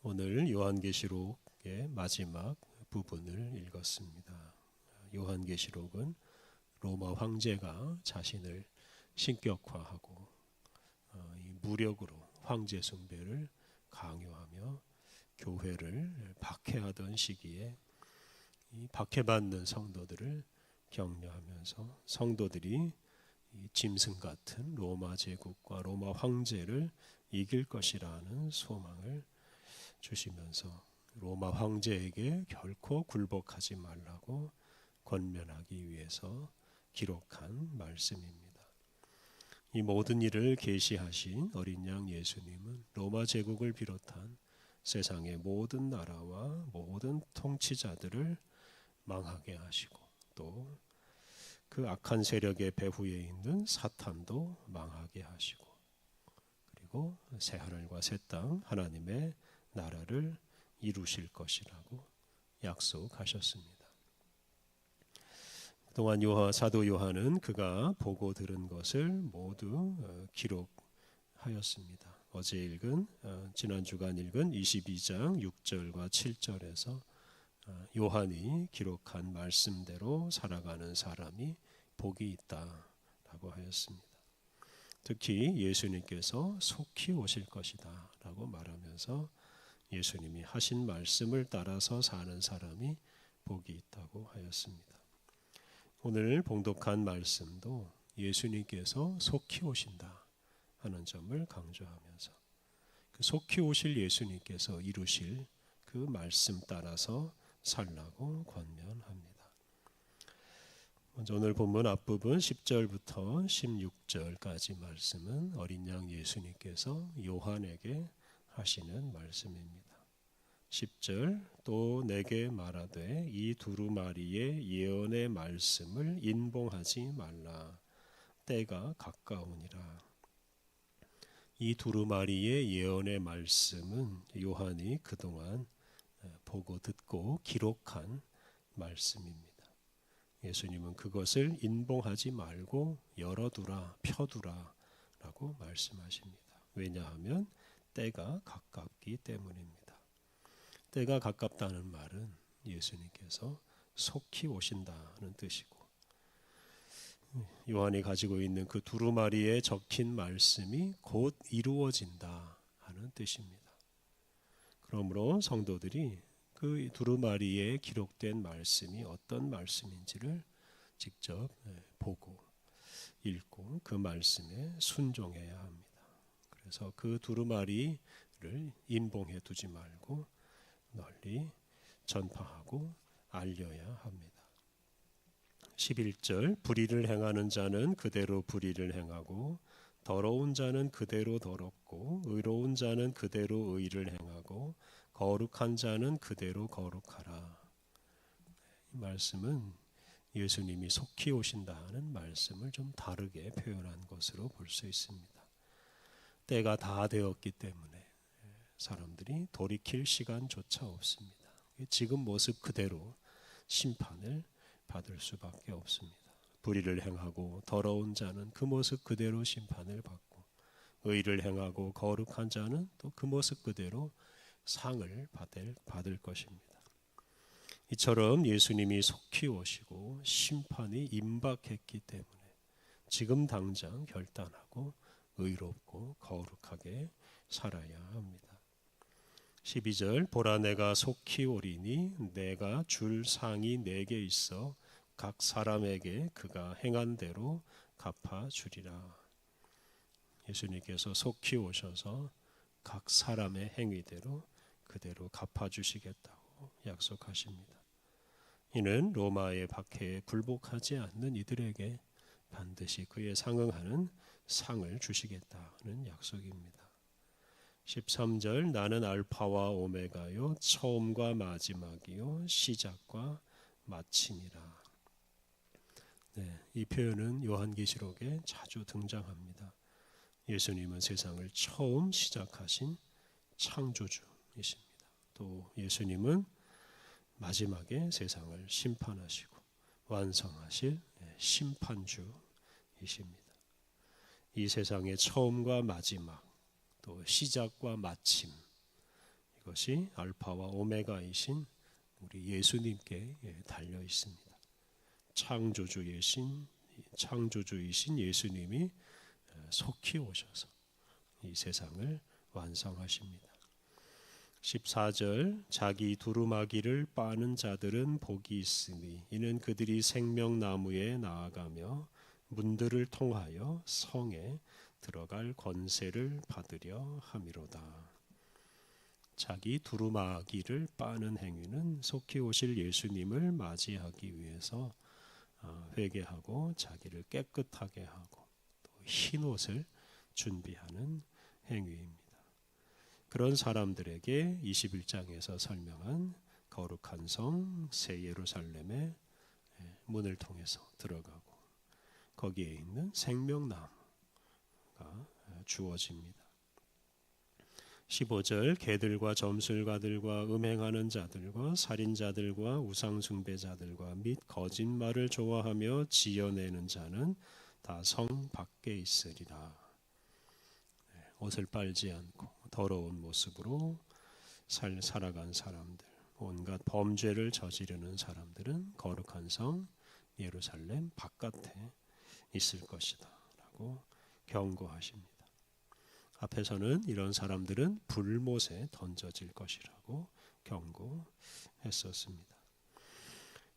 오늘 요한계시록의 마지막 부분을 읽었습니다. 요한계시록은 로마 황제가 자신을 신격화하고 이 무력으로 황제 숭배를 강요하며 교회를 박해하던 시기에 이 박해받는 성도들을 격려하면서 성도들이 이 짐승 같은 로마 제국과 로마 황제를 이길 것이라는 소망을 주시면서 로마 황제에게 결코 굴복하지 말라고 권면하기 위해서 기록한 말씀입니다. 이 모든 일을 계시하신 어린 양 예수님은 로마 제국을 비롯한 세상의 모든 나라와 모든 통치자들을 망하게 하시고 또 그 악한 세력의 배후에 있는 사탄도 망하게 하시고 그리고 새 하늘과 새 땅 하나님의 나라를 이루실 것이라고 약속하셨습니다. 그동안 사도 요한은 그가 보고 들은 것을 모두 기록하였습니다. 어제 읽은 지난 주간 읽은 22장 6절과 7절에서 요한이 기록한 말씀대로 살아가는 사람이 복이 있다라고 하였습니다. 특히 예수님께서 속히 오실 것이다 라고 말하면서 예수님이 하신 말씀을 따라서 사는 사람이 복이 있다고 하였습니다. 오늘 봉독한 말씀도 예수님께서 속히 오신다 하는 점을 강조하면서 그 속히 오실 예수님께서 이루실 그 말씀 따라서 살라고 권면합니다. 먼저 오늘 본문 앞부분 10절부터 16절까지 말씀은 어린 양 예수님께서 요한에게 하시는 말씀입니다. 10절 또 내게 말하되 이 두루마리의 예언의 말씀을 인봉하지 말라 때가 가까우니라. 이 두루마리의 예언의 말씀은 요한이 그동안 보고 듣고 기록한 말씀입니다. 예수님은 그것을 인봉하지 말고 열어두라 펴두라 라고 말씀하십니다. 왜냐하면 때가 가깝기 때문입니다. 때가 가깝다는 말은 예수님께서 속히 오신다는 뜻이고 요한이 가지고 있는 그 두루마리에 적힌 말씀이 곧 이루어진다 하는 뜻입니다. 그러므로 성도들이 그 두루마리에 기록된 말씀이 어떤 말씀인지를 직접 보고 읽고 그 말씀에 순종해야 합니다. 그래서 그 두루마리를 인봉해 두지 말고 널리 전파하고 알려야 합니다. 11절 불의를 행하는 자는 그대로 불의를 행하고 더러운 자는 그대로 더럽고 의로운 자는 그대로 의를 행하고 거룩한 자는 그대로 거룩하라. 이 말씀은 예수님이 속히 오신다는 말씀을 좀 다르게 표현한 것으로 볼 수 있습니다. 때가 다 되었기 때문에 사람들이 돌이킬 시간조차 없습니다. 지금 모습 그대로 심판을 받을 수밖에 없습니다. 불의를 행하고 더러운 자는 그 모습 그대로 심판을 받고 의를 행하고 거룩한 자는 또 그 모습 그대로 상을 받을 것입니다. 이처럼 예수님이 속히 오시고 심판이 임박했기 때문에 지금 당장 결단하고 의롭고 거룩하게 살아야 합니다. 12절 보라 내가 속히 오리니 내가 줄 상이 내게 있어 각 사람에게 그가 행한 대로 갚아주리라. 예수님께서 속히 오셔서 각 사람의 행위대로 그대로 갚아주시겠다고 약속하십니다. 이는 로마의 박해에 굴복하지 않는 이들에게 반드시 그에 상응하는 상을 주시겠다는 약속입니다. 13절 나는 알파와 오메가요 처음과 마지막이요 시작과 마침이라. 이 표현은 요한계시록에 자주 등장합니다. 예수님은 세상을 처음 시작하신 창조주이십니다. 또 예수님은 마지막에 세상을 심판하시고 완성하실 심판주이십니다. 이 세상의 처음과 마지막 또 시작과 마침 그것이 알파와 오메가이신 우리 예수님께 달려 있습니다. 창조주이신 예수님이 속히 오셔서 이 세상을 완성하십니다. 14절 자기 두루마기를 빠는 자들은 복이 있으니 이는 그들이 생명나무에 나아가며 문들을 통하여 성에 들어갈 권세를 받으려 함이로다. 자기 두루마기를 빠는 행위는 속히 오실 예수님을 맞이하기 위해서 회개하고 자기를 깨끗하게 하고 또 흰 옷을 준비하는 행위입니다. 그런 사람들에게 21장에서 설명한 거룩한 성 새 예루살렘의 문을 통해서 들어가고 거기에 있는 생명나무가 주어집니다. 15절 개들과 점술가들과 음행하는 자들과 살인자들과 우상숭배자들과 및 거짓말을 좋아하며 지어내는 자는 다 성 밖에 있으리라. 옷을 빨지 않고 더러운 모습으로 살아간 사람들, 온갖 범죄를 저지르는 사람들은 거룩한 성 예루살렘 바깥에 있을 것이다 라고 경고하십니다. 앞에서는 이런 사람들은 불못에 던져질 것이라고 경고했었습니다.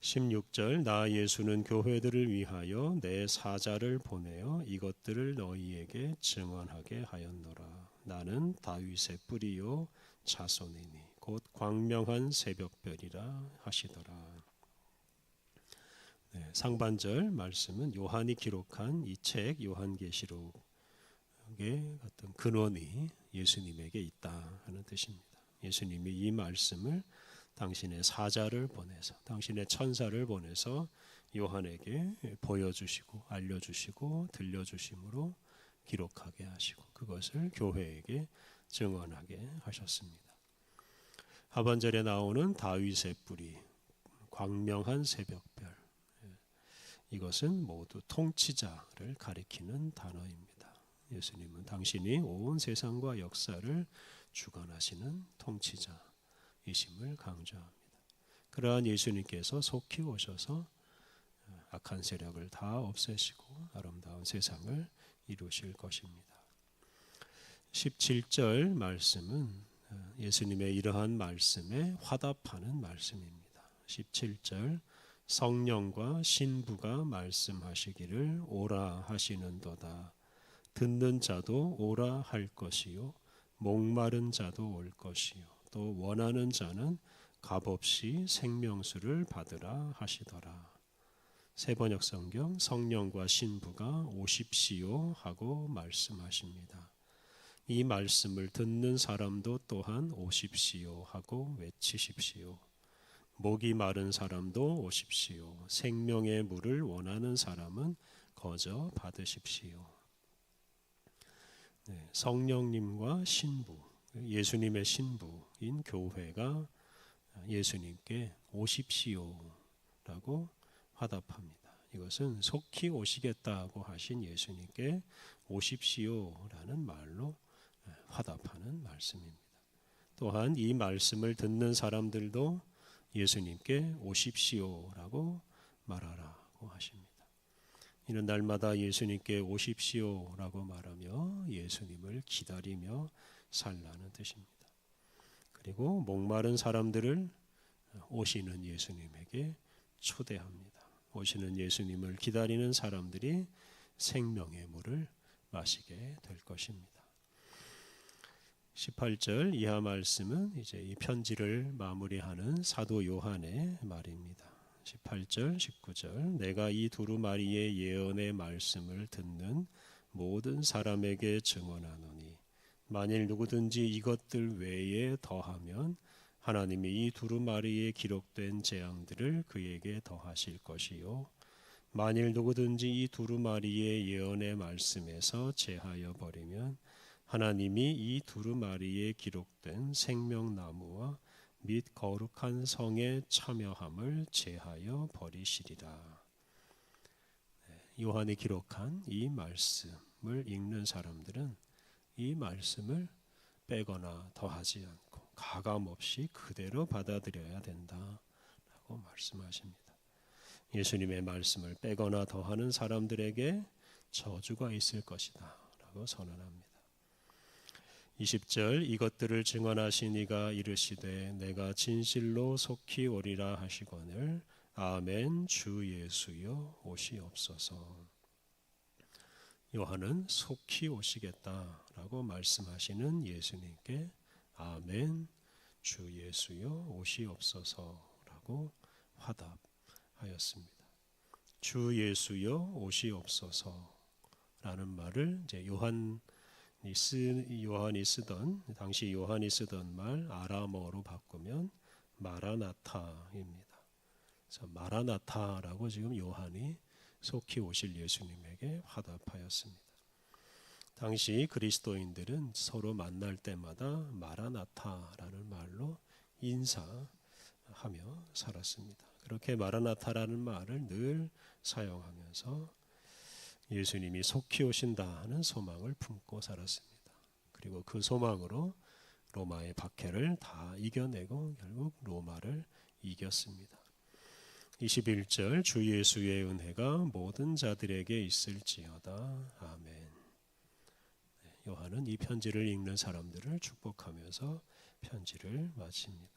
16절 나 예수는 교회들을 위하여 내 사자를 보내어 이것들을 너희에게 증언하게 하였노라. 나는 다윗의 뿌리요 자손이니 곧 광명한 새벽별이라 하시더라. 상반절 말씀은 요한이 기록한 이 책 요한계시록의 어떤 근원이 예수님에게 있다 하는 뜻입니다. 예수님이 이 말씀을 당신의 사자를 보내서 당신의 천사를 보내서 요한에게 보여주시고 알려주시고 들려주심으로 기록하게 하시고 그것을 교회에게 증언하게 하셨습니다. 하반절에 나오는 다윗의 뿌리, 광명한 새벽별, 이것은 모두 통치자를 가리키는 단어입니다. 예수님은 당신이 온 세상과 역사를 주관하시는 통치자이심을 강조합니다. 그러한 예수님께서 속히 오셔서 악한 세력을 다 없애시고 아름다운 세상을 이루실 것입니다. 17절 말씀은 예수님의 이러한 말씀에 화답하는 말씀입니다. 17절 성령과 신부가 말씀하시기를 오라 하시는도다. 듣는 자도 오라 할 것이요 목마른 자도 올 것이요 또 원하는 자는 값없이 생명수를 받으라 하시더라. 세번역 성경 성령과 신부가 오십시오 하고 말씀하십니다. 이 말씀을 듣는 사람도 또한 오십시오 하고 외치십시오. 목이 마른 사람도 오십시오. 생명의 물을 원하는 사람은 거저 받으십시오. 성령님과 신부, 예수님의 신부인 교회가 예수님께 오십시오라고 화답합니다. 이것은 속히 오시겠다고 하신 예수님께 오십시오라는 말로 화답하는 말씀입니다. 또한 이 말씀을 듣는 사람들도 예수님께 오십시오라고 말하라고 하십니다. 이는 날마다 예수님께 오십시오라고 말하며 예수님을 기다리며 살라는 뜻입니다. 그리고 목마른 사람들을 오시는 예수님에게 초대합니다. 오시는 예수님을 기다리는 사람들이 생명의 물을 마시게 될 것입니다. 18절 이하 말씀은 이제 이 편지를 마무리하는 사도 요한의 말입니다. 18절, 19절 내가 이 두루마리의 예언의 말씀을 듣는 모든 사람에게 증언하노니 만일 누구든지 이것들 외에 더하면 하나님이 이 두루마리에 기록된 재앙들을 그에게 더하실 것이요 만일 누구든지 이 두루마리의 예언의 말씀에서 제하여 버리면 하나님이 이 두루마리에 기록된 생명나무와 및 거룩한 성의 참여함을 제하여 버리시리라. 요한이 기록한 이 말씀을 읽는 사람들은 이 말씀을 빼거나 더하지 않고 가감 없이 그대로 받아들여야 된다라고 말씀하십니다. 예수님의 말씀을 빼거나 더하는 사람들에게 저주가 있을 것이다 라고 선언합니다. 20절 이것들을 증언하신 이가 이르시되 내가 진실로 속히 오리라 하시거늘 아멘 주 예수여 오시옵소서. 요한은 속히 오시겠다라고 말씀하시는 예수님께 아멘 주 예수여 오시옵소서라고 화답하였습니다. 주 예수여 오시옵소서라는 말을 이제 요한이 쓰던 당시 요한이 쓰던 말 아람어로 바꾸면 마라나타입니다. 그래서 마라나타라고 지금 요한이 속히 오실 예수님에게 화답하였습니다. 당시 그리스도인들은 서로 만날 때마다 마라나타라는 말로 인사하며 살았습니다. 그렇게 마라나타라는 말을 늘 사용하면서 예수님이 속히 오신다는 소망을 품고 살았습니다. 그리고 그 소망으로 로마의 박해를 다 이겨내고 결국 로마를 이겼습니다. 21절 주 예수의 은혜가 모든 자들에게 있을지어다. 아멘. 요한은 이 편지를 읽는 사람들을 축복하면서 편지를 마칩니다.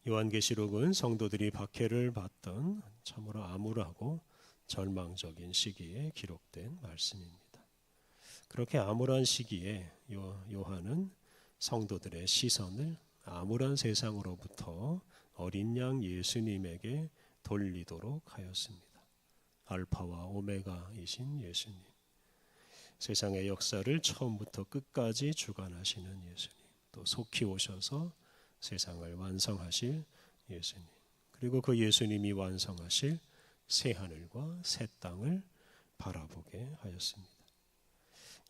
요한계시록은 성도들이 박해를 받던 참으로 암울하고 절망적인 시기에 기록된 말씀입니다. 그렇게 암울한 시기에 요한은 성도들의 시선을 암울한 세상으로부터 어린 양 예수님에게 돌리도록 하였습니다. 알파와 오메가이신 예수님, 세상의 역사를 처음부터 끝까지 주관하시는 예수님, 또 속히 오셔서 세상을 완성하실 예수님, 그리고 그 예수님이 완성하실 새 하늘과 새 땅을 바라보게 하였습니다.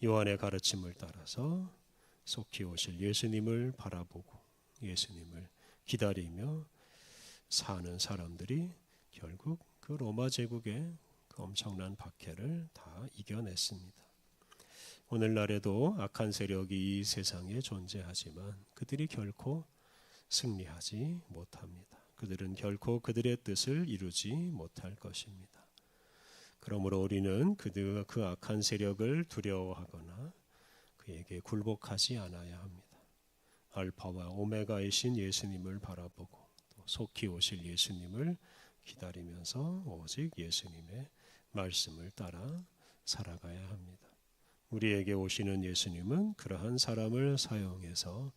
요한의 가르침을 따라서 속히 오실 예수님을 바라보고 예수님을 기다리며 사는 사람들이 결국 그 로마 제국의 그 엄청난 박해를 다 이겨냈습니다. 오늘날에도 악한 세력이 이 세상에 존재하지만 그들이 결코 승리하지 못합니다. 그들은 결코 그들의 뜻을 이루지 못할 것입니다. 그러므로 우리는 그 악한 세력을 두려워하거나 그에게 굴복하지 않아야 합니다. 알파와 오메가이신 예수님을 바라보고 또 속히 오실 예수님을 기다리면서 오직 예수님의 말씀을 따라 살아가야 합니다. 우리에게 오시는 예수님은 그러한 사람을 사용해서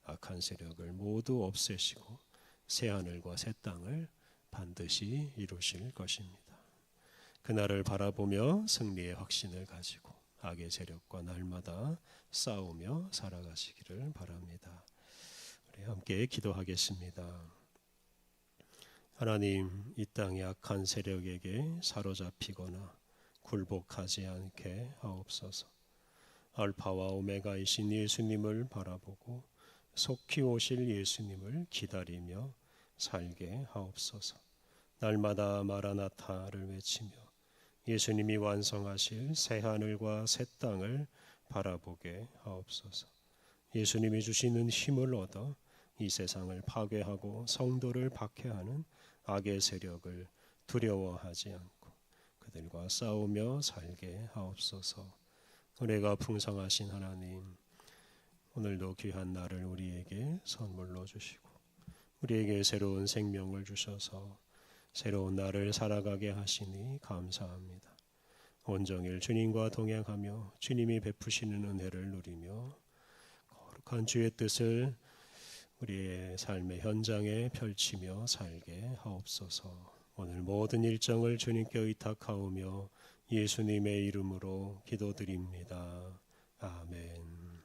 악한 세력을 모두 없애시고 새하늘과 새 땅을 반드시 이루실 것입니다. 그날을 바라보며 승리의 확신을 가지고 악의 세력과 날마다 싸우며 살아가시기를 바랍니다. 우리 함께 기도하겠습니다. 하나님, 이 땅의 악한 세력에게 사로잡히거나 굴복하지 않게 하옵소서. 알파와 오메가이신 예수님을 바라보고 속히 오실 예수님을 기다리며 살게 하옵소서. 날마다 마라나타를 외치며 예수님이 완성하실 새 하늘과 새 땅을 바라보게 하옵소서. 예수님이 주시는 힘을 얻어 이 세상을 파괴하고 성도를 박해하는 악의 세력을 두려워하지 않고 그들과 싸우며 살게 하옵소서. 은혜가 풍성하신 하나님, 오늘도 귀한 날을 우리에게 선물로 주시고 우리에게 새로운 생명을 주셔서 새로운 날을 살아가게 하시니 감사합니다. 온종일 주님과 동행하며 주님이 베푸시는 은혜를 누리며 거룩한 주의 뜻을 우리의 삶의 현장에 펼치며 살게 하옵소서. 오늘 모든 일정을 주님께 의탁하오며 예수님의 이름으로 기도드립니다. 아멘.